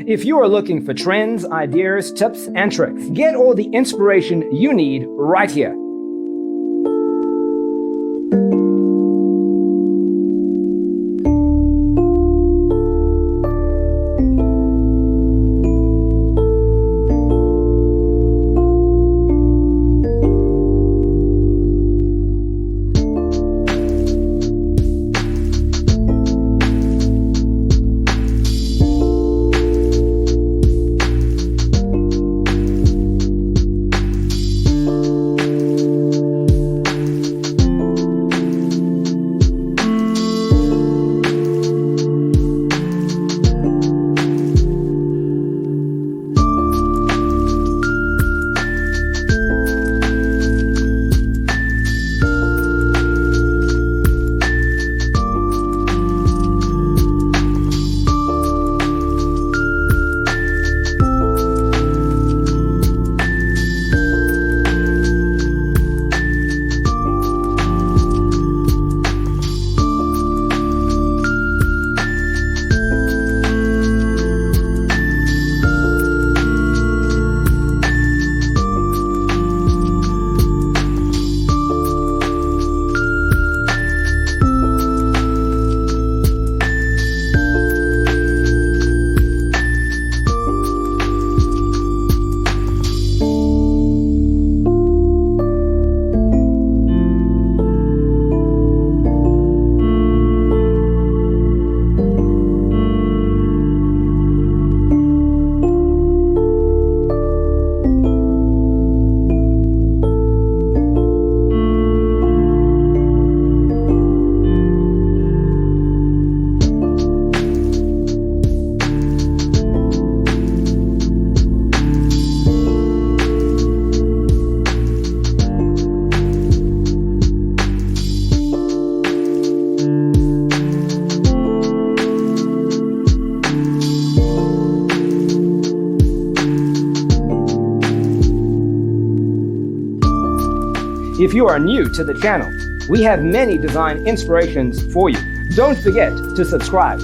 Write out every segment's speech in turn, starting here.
If you are looking for trends, ideas, tips, and tricks, get all the inspiration you need right here. If you are new to the channel, we have many design inspirations for you. Don't forget to subscribe.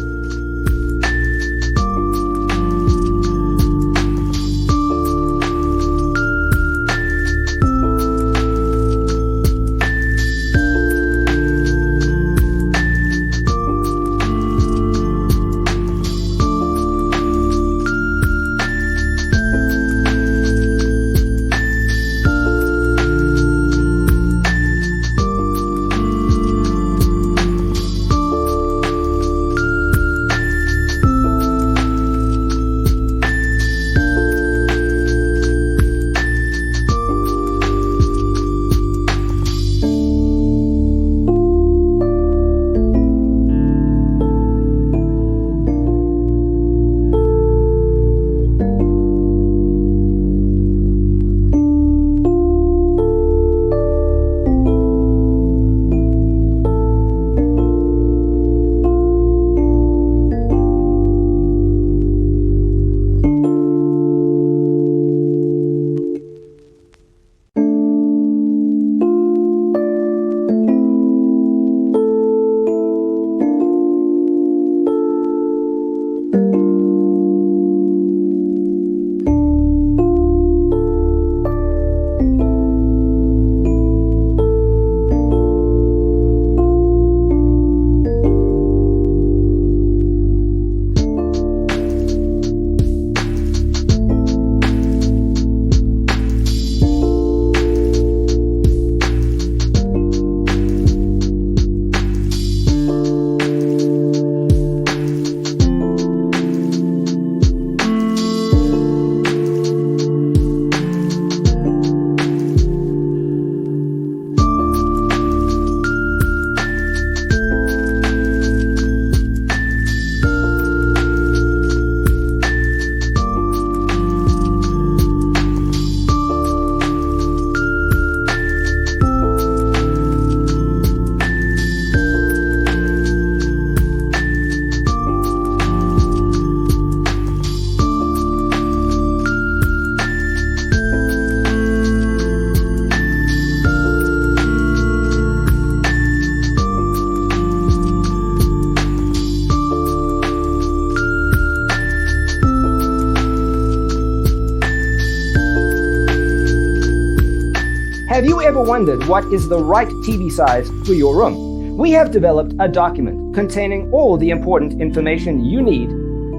Have you ever wondered what is the right TV size for your room? We have developed a document containing all the important information you need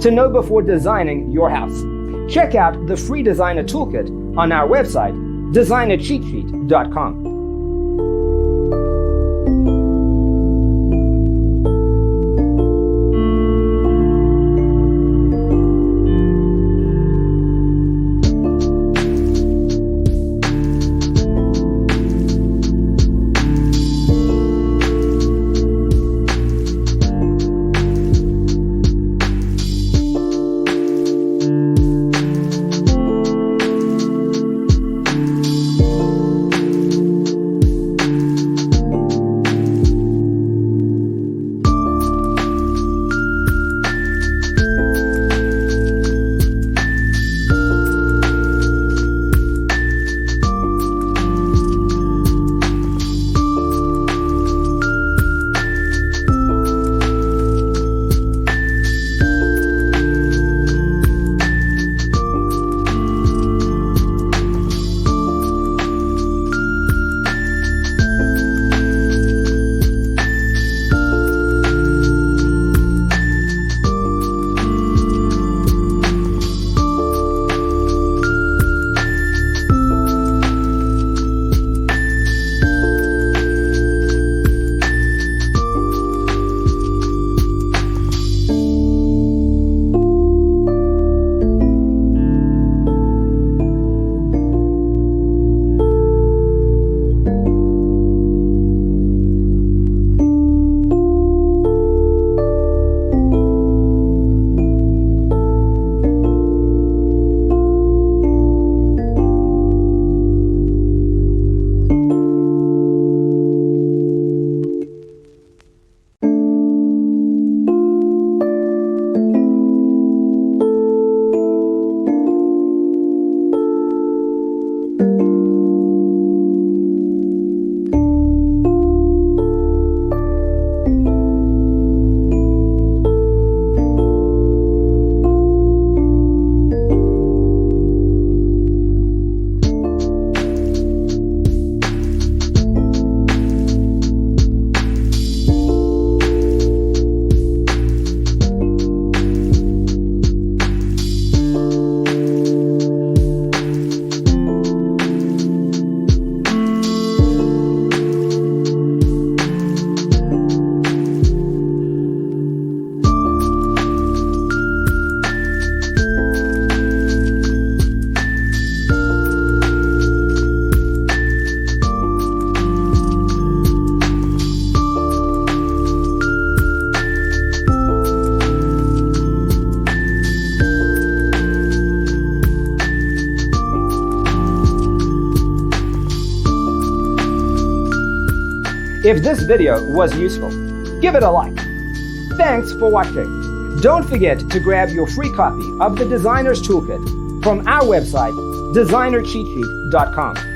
to know before designing your house. Check out the free designer toolkit on our website, designercheatsheet.com. If this video was useful, give it a like. Thanks for watching. Don't forget to grab your free copy of the Designer's Toolkit from our website, designercheatsheet.com.